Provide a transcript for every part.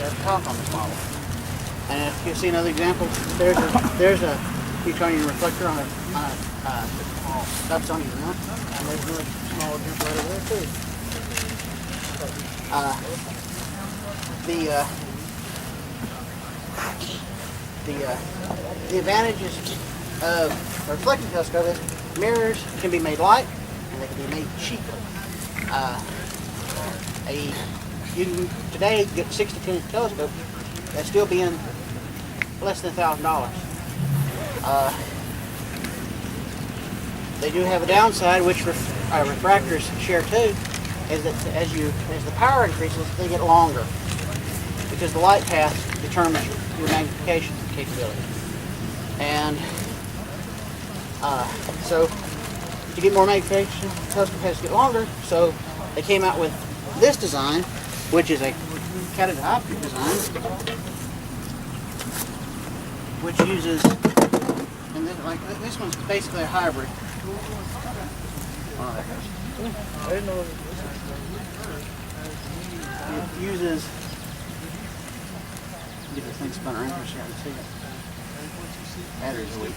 at the top on this model. And if you see another example, there's a Newtonian reflector on a Dobsonian mount, and there's another small example right over there too. The advantages of a reflecting telescope is mirrors can be made light and they can be made cheap. You can today get 6 to 10 inch telescope that's still being less than $1,000. They do have a downside, which refractors share too, is that as the power increases, they get longer because the light path determines your magnification capability. And so to get more magnification, the telescope has to get longer. So they came out with this design, which is a catadioptric design, which uses, and then, like this one's basically a hybrid. Oh, there it goes. I didn't know. It uses. Get this thing spun around here so you can see it. Battery's weak.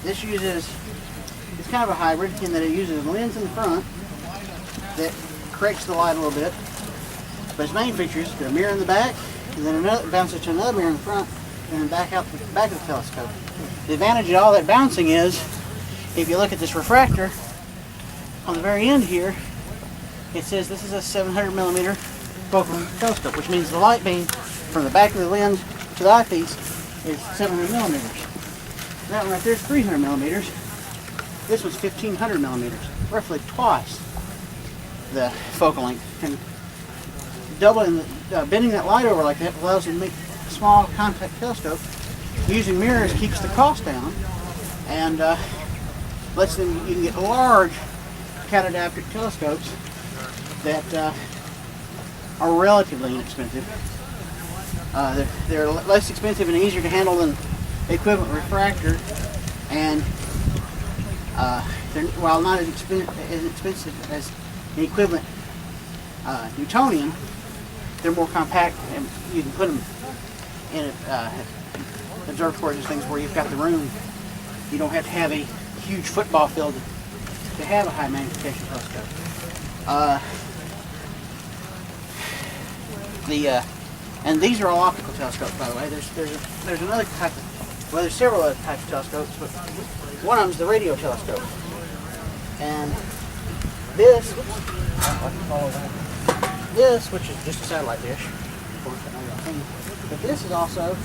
This uses, it's kind of a hybrid in that it uses a lens in the front that corrects the light a little bit. But its main feature is a mirror in the back, and then another bounces to another mirror in the front, and then back out the back of the telescope. The advantage of all that bouncing is, if you look at this refractor, on the very end here, it says this is a 700 millimeter focal telescope, which means the light beam from the back of the lens to the eyepiece is 700 millimeters. That one right there is 300 millimeters. This one's 1500 millimeters, roughly twice the focal length. And doubling, bending that light over like that allows you to make a small compact telescope. Using mirrors keeps the cost down and lets them, you can get large catadioptric telescopes that are relatively inexpensive. They're less expensive and easier to handle than the equivalent refractor, and while not as expensive as the equivalent Newtonian, they're more compact, and you can put them in observatories and things where you've got the room. You don't have to have a huge football field to have a high magnification telescope. And these are all optical telescopes, by the way. There's another type of, well, there's several other types of telescopes, but one of them is the radio telescope. And this, which is just a satellite dish, but this is also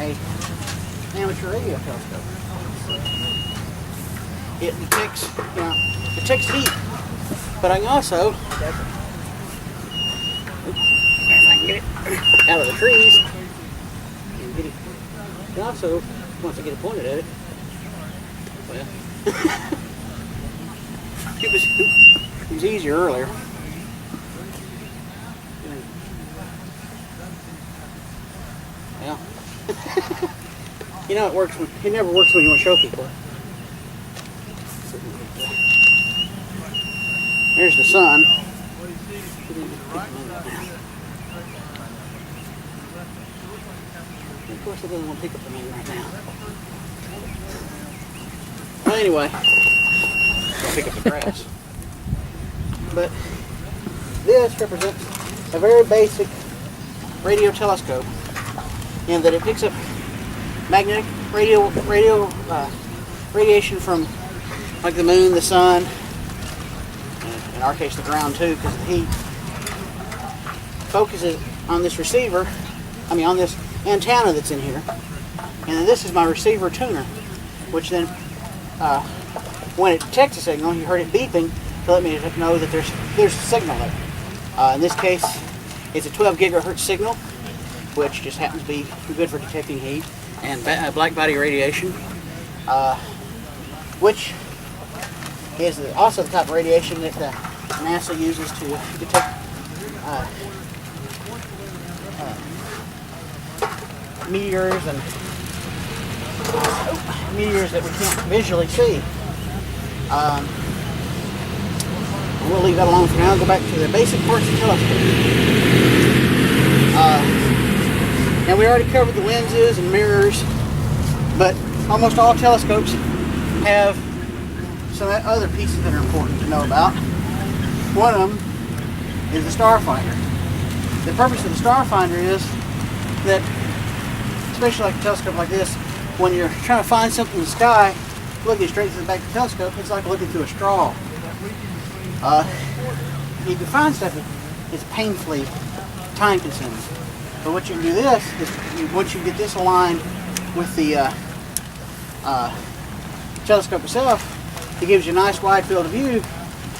a amateur radio telescope. It detects heat, but I can also, if I can get it out of the trees, and get it, I can also, once I get it pointed at it, well, it was easier earlier. Yeah. You know, it never works when you want to show people. There's the sun. Of course, it doesn't want to pick up the moon right now. Well, anyway, I'll pick up the grass. But this represents a very basic radio telescope in that it picks up magnetic radiation from like the moon, the sun, and in our case the ground too, because the heat focuses on this receiver, on this antenna that's in here, and then this is my receiver tuner, which then when it detects a signal, you heard it beeping to let me know that there's a signal there. In this case, it's a 12 gigahertz signal, which just happens to be good for detecting heat and black body radiation, which is also the type of radiation that NASA uses to detect meteors and meteors that we can't visually see. We'll leave that alone for now and go back to the basic parts of the telescope. Now we already covered the lenses and mirrors, but almost all telescopes have some other pieces that are important to know about. One of them is the starfinder. The purpose of the starfinder is that, especially like a telescope like this, when you're trying to find something in the sky, looking straight to the back of the telescope, it's like looking through a straw. You can find stuff that is painfully time-consuming. But what you can do this is, once you get this aligned with the telescope itself, it gives you a nice wide field of view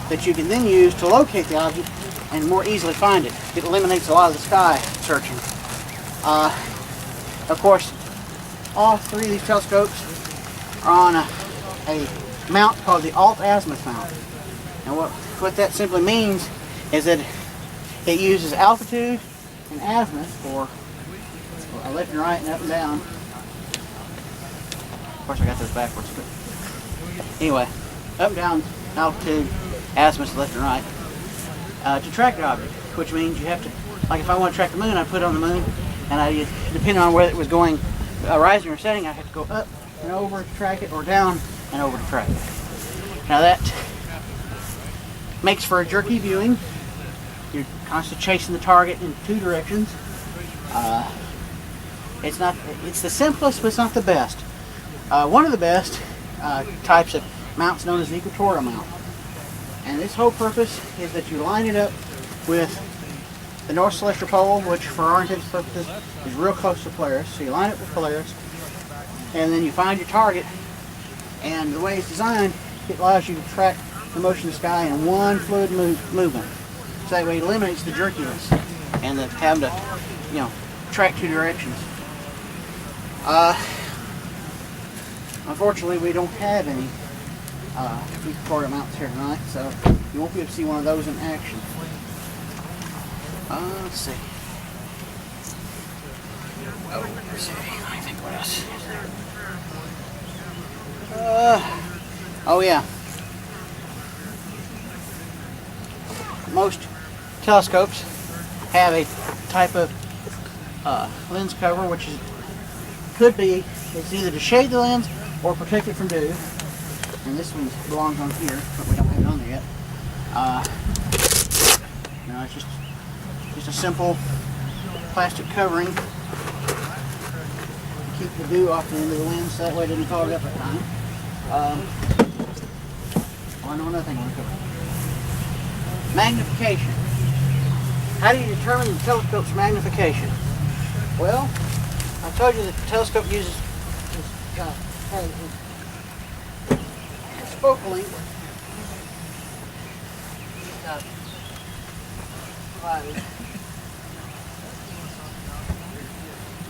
that you can then use to locate the object and more easily find it. It eliminates a lot of the sky searching. Of course, all three of these telescopes are on a mount called the alt-azimuth mount. And what that simply means is that it uses altitude and azimuth for left and right and up and down. Of course I got those backwards, but anyway, up and down, altitude, azimuth, left and right, to track the object, which means you have to, like if I want to track the moon, I put it on the moon, and depending on whether it was going rising or setting, I have to go up and over to track it, or down and over to track it. Now that makes for a jerky viewing. You're constantly chasing the target in two directions. It's the simplest, but it's not the best. One of the best types of mounts known as the equatorial mount. And its whole purpose is that you line it up with the North Celestial Pole, which for our intents and purposes is real close to Polaris. So you line it with Polaris, and then you find your target, and the way it's designed, it allows you to track the motion of the sky in one fluid movement. So that way it eliminates the jerkiness and the having to, track two directions. Unfortunately, we don't have any equatorial mounts here tonight, so you won't be able to see one of those in action. Let's see. Let's see. I think what else is there? Oh yeah. Most telescopes have a type of lens cover, which it's either to shade the lens or protect it from dew. And this one belongs on here, but we don't have it on there yet. It's just a simple plastic covering to keep the dew off the end of the lens, so that way it doesn't fog up at time. I know another thing I want to cover. Magnification. How do you determine the telescope's magnification? Well, I told you that the telescope uses its focal length.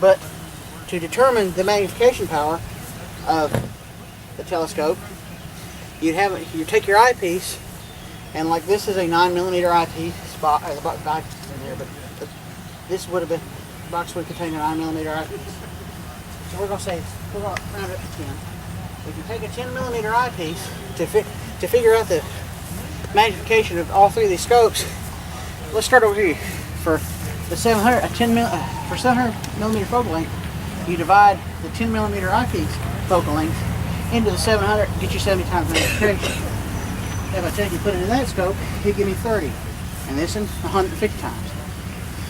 But to determine the magnification power of the telescope, you take your eyepiece, and like this is a 9mm eyepiece spot, the box in there, but this would have been, the box would contain a 9mm eyepiece. So we're going to round it up to 10. If you take a 10mm eyepiece to figure out the magnification of all three of these scopes, let's start over here. For the 700mm focal length, you divide the 10mm eyepiece focal length into the 700, get you 70 times magnification. If I take you put it in that scope, you give me 30, and this one 150 times.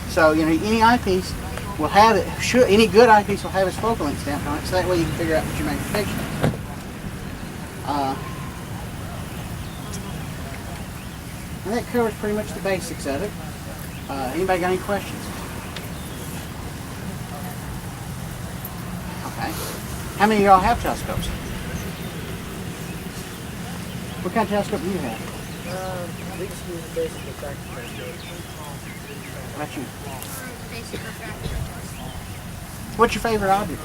So any eyepiece will have it. Any good eyepiece will have its focal length stamped on it, so that way you can figure out what your magnification is. And that covers pretty much the basics of it. Anybody got any questions? Okay. How many of y'all have telescopes? What kind of telescope do you have? We just use a basic refractor telescope. How about you? Basic refractor. What's your favorite object?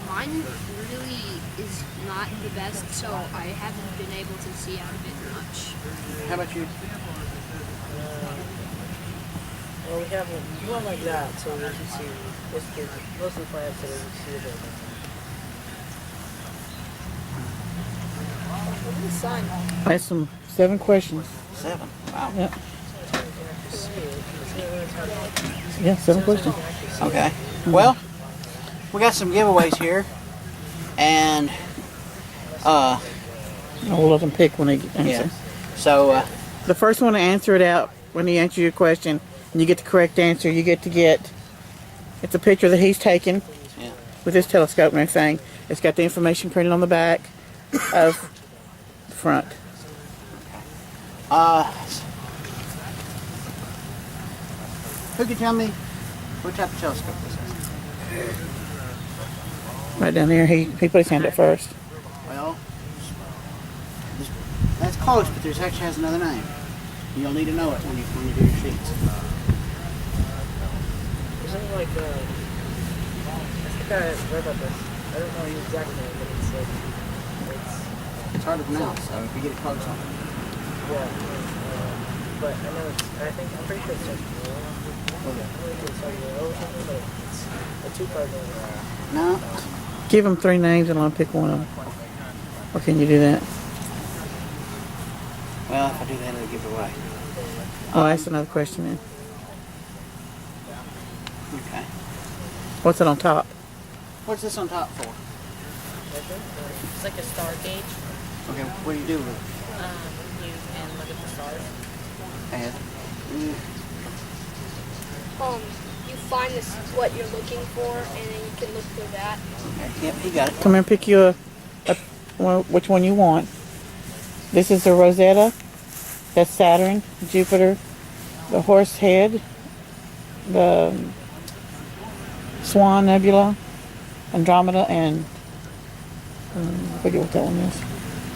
Mine really is not the best, so I haven't been able to see out of it much. How about you? Well, we have one like that, so we can see basically most of the planets that we can see the Look at the sun. That's some 7 questions. 7. Wow. Yeah. See it. Yeah, 7 questions. Okay. Well, we got some giveaways here, and We'll let them pick when they answer. yeah. So The first one to answer it out, when he answers your question, and you get the correct answer, you get to get, it's a picture that he's taken yeah. with his telescope and everything. It's got the information printed on the back of the front. Who can tell me what type of telescope this is? Right down there, he put his hand up first. Well, that's close, but there's actually has another name. You'll need to know it when you do your sheets. Isn't it like, I think I read about this. I don't know the exact name, but it's like, It's hard to pronounce, so if you get it close on it. yeah. But I know I'm pretty sure it's like, I don't know if it's like or something, but it's a 2-part name. No. Give him 3 names and I'll pick one of them. Or can you do that? Well, if I do that, it'll give it away. I'll ask another question then. Okay. What's it on top? What's this on top for? It's like a star gauge. Okay, what do you do with it? You can look at the stars. And, You find this what you're looking for, and then you can look for that. okay, yep, he got it. Come here and pick you which one you want. This is the Rosetta. That's Saturn, Jupiter, the Horsehead, the Swan Nebula, Andromeda, and I forget what that one is.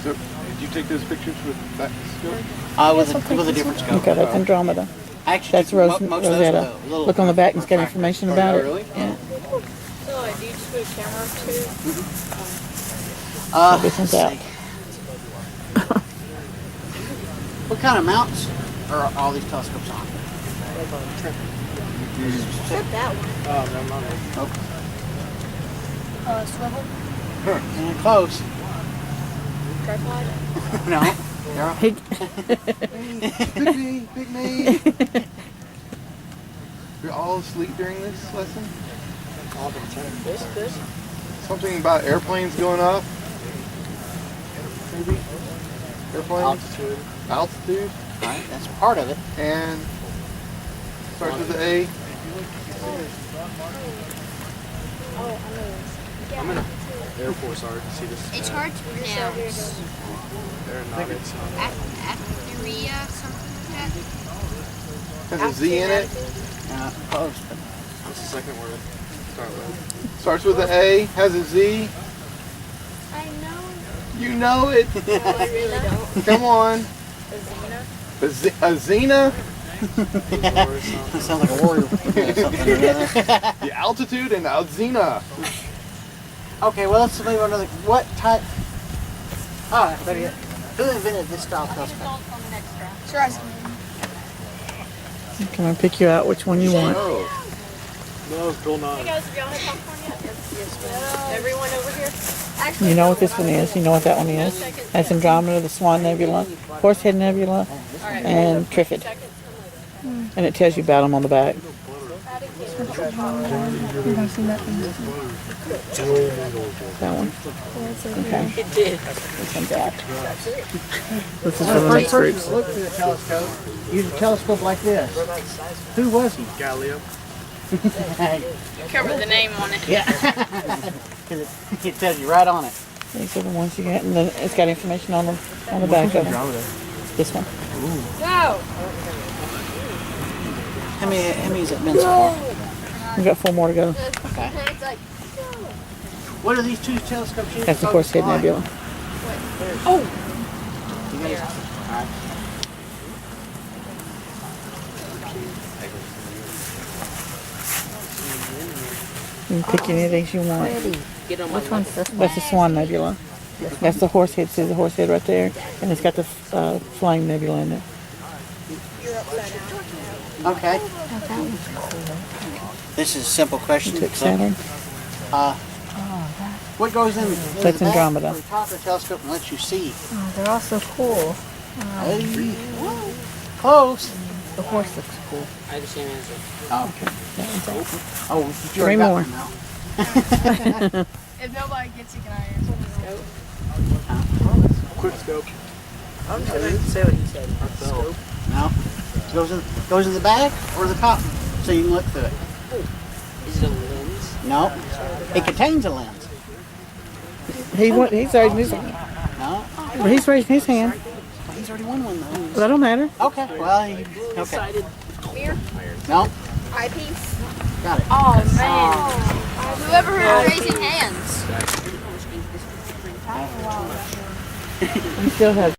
So, did you take those pictures with that scope? With a different scope. Okay, that's Andromeda. Actually, That's most of those Rosetta. are the little Look on the back, and it's got information about Oh, it. really? Yeah. So, do you just put a camera up to? This one's out. What kind of mounts are all these telescopes on? Except that one. Oh, no, not Okay. Swivel. And close. Tripod. No. They're all- He, Pick me! You're all asleep during this lesson? all the time. This? Something about airplanes going up? Maybe? Airplanes? Altitude. Altitude? Right, that's part of it. And starts with the A. I'm in Air Force Art. See this? It's hard to pronounce. Aeronautics. Aptheria, something like that. Has a Z in it. Close, but What's the second word? Start with. Starts with the A. Has a Z. I know. You know it. No, I really don't. Come on. A Xena? that sounds like a warrior. Something or another. The altitude and Alzina. Okay, well, let's move on to what type. Ah, better yet. Who invented this style telescope? come and pick you out which one you want. No, still not. Guys, have y'all had popcorn yet? Yes, everyone over here? You know what this one is. You know what that one is. That's Andromeda, the Swan Nebula, Horsehead Nebula, and Trifid. And it tells you about them on the back. That one? Okay. It did. This one's out. This is When for the the first next person groups. to look through the telescope used a telescope like this. Who was he? Galileo. Cover the name on it. Yeah. Because it tells you right on it. These are the ones you get, and then it's got information on the back of them. This one. Go! How many has it been so far? We've got 4 more to go. Okay. It's like, What are these two telescopes used That's the to Horsehead focus Nebula. You guys, all right. You can pick any of these you want. Get on my That's the Swan Nebula. That's the Horsehead. See the Horsehead right there? And it's got the Flame Nebula in it. Okay. This is a simple question. Took Saturn. What goes in That's the back Andromeda. of the top of the telescope and lets you see? Oh, they're all so cool. Hey, close. The horse looks cool. I have the same answer. Oh, okay. Oh, you Three already got more. one now. If nobody gets it, can I answer the scope? Quick scope. I'm just going to say what he said. Scope. No. Goes in the back or the top, so you can look through it. Is it a lens? No. It contains a lens. He's raising his hand. No. He's raising his hand. Well, he's already won one though. That don't matter. Okay. Well, okay. Mirror? No. Eyepiece? Got it. Oh, man. Whoever heard raising hands? He still has